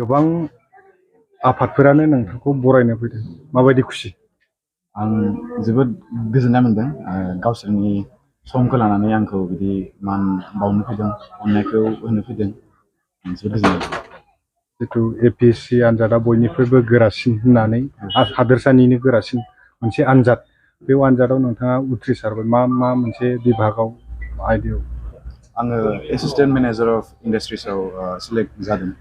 गोबां आफादफोरानो नोंथांखौ बरायनो फैदों माबायदि खुसि आं जोबोद गोजोननाय मोनदों गावसोरनि समखौ लानानै आंखौ बिदि मान बावनो फैदों अननायखौ होनो फैदों आं जोबोद गोजोननाय मोनदों जितु एपिएससि आनजादा बयनिख्रुइबो गोरासिन होननानै हादोरसानिनो गोरासिन मोनसे आनजाद बे आनजादाव नोंथाङा उथ्रिसारबाय मा मोनसे बिभागाव आयदायाव आङो एसिस्टेन्ट मेनेजार अफ इन्डास्ट्रिसाव सिलेक्ट जादों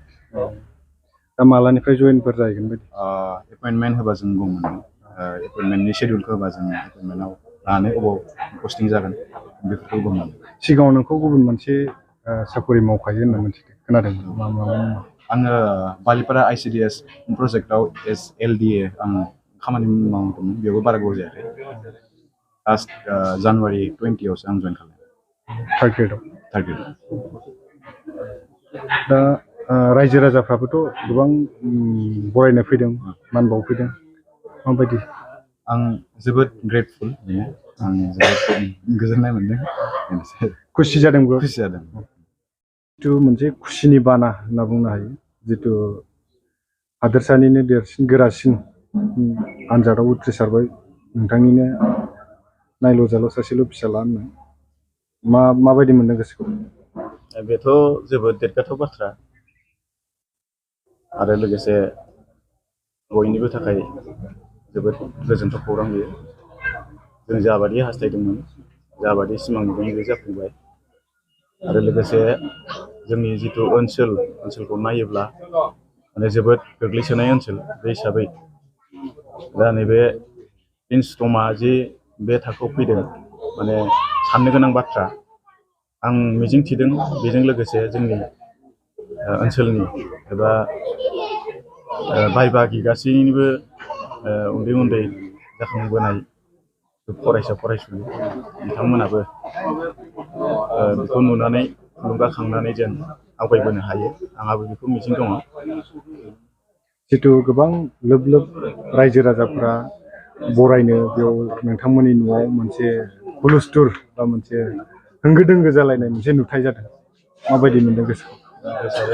दा मालानिफ्राय जयेनफोर जाहैगोन बायदि एपइन्टमेन्ट होबा जों बुंमोन एपइन्टमेन्टनि शेड्युलखौ होबा जों एपइन्टमेन्टआव लानानै अबाव पस्टिं जागोन बेफोरखौ बुंमोन सिगाङाव नोंखौ गुबुन मोनसे साकरि मावखायो होनना मोनथिदों खोनादों आङो बालिपारा आइसिडिएस प्रजेक्टआव एस एलडिए आं खामानि मावदोंमोन बेयावबो बारा गोबाव जायाखै लास्ट जानुवारि 20आवसो आं जइन खालामदों थार्ड ग्रेडआव दा रायजो राजाफ्राबोथ' गोबां बरायनो फैदों मान बावफैदों माबायदि आं जोबोद ग्रेटफुल आं जोबोद गोजोननाय मोनदों खुसि जादोंबो खुसि जादों जितु मोनसे खुसिनि बाना होनना बुंनो हायो जितु हादोरसानिनो देरसिन गोरासिन आनजादाव उथ्रिसारबाय नोंथांनिनो नायल' जाल' सासेल' फिसाला होनना माबायदि मोनदों गोसोखौ बेथ' जोबोद देरगाथाव बाथ्रा आरो लोगोसे बयनिबो थाखाय जोबोद गोजोनथाव खौरां बेयो जों जाबादि हास्थायदोंमोन जाबादि सिमां नुदों बे जाफुंबाय आरो लोगोसे जोंनि जितु ओनसोलखौ नायोब्ला माने जोबोद गोग्लैसोनाय ओनसोल बे हिसाबै दा नैबे इनस्टमा जि बे थाखोआव फैदों माने साननो गोनां बाथ्रा आं मिजिं थिदों बेजों लोगोसे जोंनि ओनसोलनि एबा बाय बाहागि गासैनिबो उन्दै उन्दै जाखांबोनाय फरायसा फरायसुलि बिथांमोनाबो बेखौ नुनानै थुलुंगाखांनानै जेन आवगायबोनो हायो आंहाबो बेखौ मिजिं दङ जितु गोबां लोब लोब रायजो राजाफ्रा बरायनो बेयाव नोंथांमोननि न'आव मोनसे हुलुस्थुर बा मोनसे होंगो दोंगो जालायनाय मोनसे नुथाय जादों माबायदि मोनदों गोसोखौ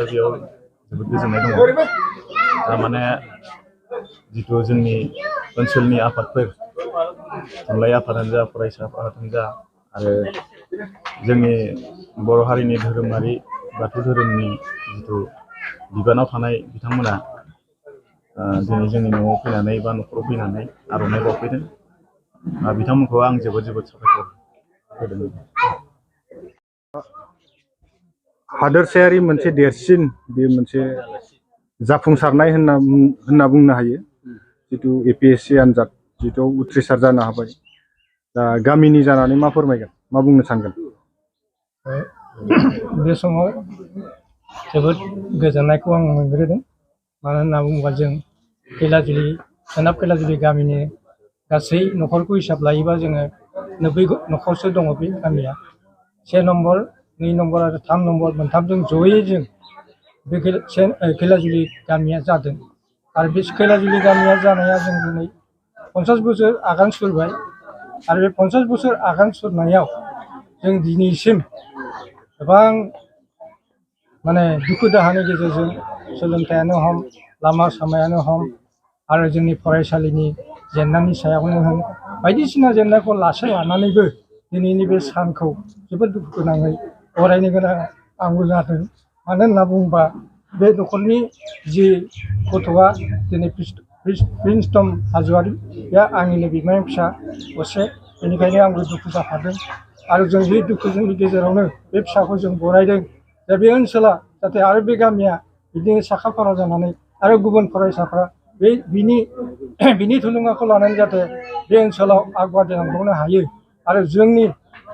बेयाव जोबोद गोजोननाय दङ थारमाने जितु जोंनि ओनसोलनि आफादफोर थुनलाइ आफादानो जा फरायसा आफादानो जा आरो जोंनि बर' हारिनि धोरोमारि बाथौ धोरोमनि जितु बिबानाव थानाय बिथांमोना दिनै जोंनि न'आव फैनानै बा न'खराव फैनानै आर'नाइ बावफैदों बिथांमोनखौ आं जोबोद साबायखर होदों हादोरसायारि मोनसे देरसिन बे मोनसे जाफुंसारनाय होनना बुंनो हायो जितु एपिएससि आनजाद जितु उथ्रिसार जानो हाबाय दा गामिनि जानानै मा फोरमायगोन मा बुंनो सानगोन बे समाव जोबोद गोजोननायखौ आं मोनग्रोदों मानो होनना बुङोबा जों सोनाब खैलाजुलि गामिनि गासै न'खरखौ हिसाब लायोबा जोङो 90 न'खरसो दङ बे गामिया 1 नम्बर 2 नम्बर आरो 3 नम्बर मोनथामजों जयै जों बे खैलाजुलि गामिया जादों आरो बे खैलाजुलि गामिया जानाया जों दिनै 50 बोसोर आगान सुरबाय आरो बे 50 बोसोर आगान सुरनायाव जों दिनैसिम गोबां माने दुखु दाहानि गेजेरजों सोलोंथायानो हम लामा सामायानो हम आरो जोंनि फरायसालिनि जेंनानि सायावनो होन बायदिसिना जेंनाखौ लानानैबो दिनैनि बे सानखौ जोबोद दुखु गोनाङै बरायनो गोनां आंबो जादों मानो होनना बुङोबा बे न'खरनि जि गथ'आ दिनै प्रिन्सटम हाज'वारिया आंनिनो बिमायं फिसा असे बेनिखायनो आंबो दुखु जाफादों आरो जों बे दुखुनि गेजेरावनो बे फिसाखौ जों बरायदों दा बे ओनसोला जाहाथे आरो बे गामिया बिदिनो साखा फारा जानानै आरो गुबुन फरायसाफ्रा बिनि थुलुंगाखौ लानानै जाहाथे बे ओनसोलाव आगबारायलांबावनो हायो आरो जोंनि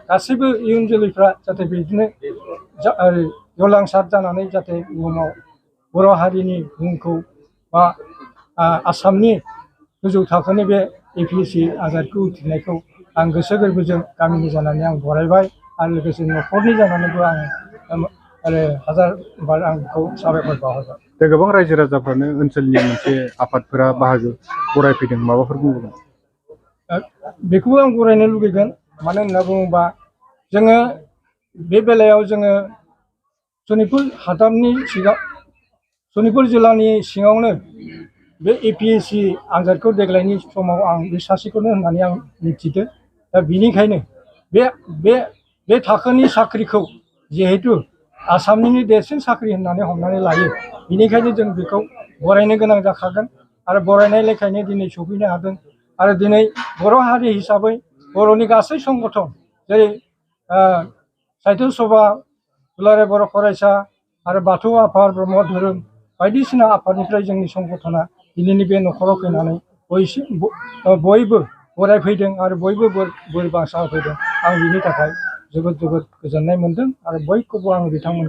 गासैबो इयुन जोलैफ्रा जाहाथे बिदिनो गेवलांसार जानानै जाहाथे बुहुमाव बर' हारिनि मुंखौ बा आसामनि गोजौ थाखोनि बे एपिएससि आनजादखौ उथ्रिनायखौ आं गोसो गोरबोजों गामिनि जानानै आं बरायबाय आरो लोगोसे न'खरनि जानानैबो आं आरो हाजार बार आं बेखौ साबायखर बावहरबाय दा गोबां रायजो राजाफ्रानो ओनसोलनि मोनसे आफादफोरा बाहागो बरायफैदों माबाफोर बुंगोन बेखौबो आं बरायनो लुगैगोन मानो होनना बुङोबा जोङो बे बेलायाव जोङो सनितपुर हादाबनि सनितपुर जिल्लानि सिङावनो बे APSC आनजादखौ देग्लायनि समाव आं बे सासेखौनो होननानै आं मिथिदों। दा बिनिखायनो बे थाखोनि साख्रिखौ जिहेतु आसामनिनो देरसिन साख्रि होननानै हमनानै लायो, बिनिखायनो जों बेखौ बरायनो गोनां जाखागोन आरो बरायनाय लेखायनो दिनै सफैनो हादों। आरो दिनै बर' हारि हिसाबै बर'नि गासै संगठन जेरै साहित्य सभा, दुलाराय बर' फरायसा आरो बाथौ आफाद, ब्रह्म धोरोम बायदिसिना आफादनिफ्राय जोंनि संगठना दिनैनि बे न'खराव फैनानै बयबो बरायफैदों आरो बयबो बोर बांसा होफैदों। आं बिनि थाखाय जोबोद गोजोननाय मोनदों आरो बयखौबो आं बिथांमोन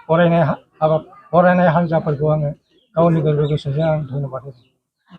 बरायनाय हान्जाफोरखौ आङो गावनि गोरबो गोसोजों आं धन्यबाद होदों।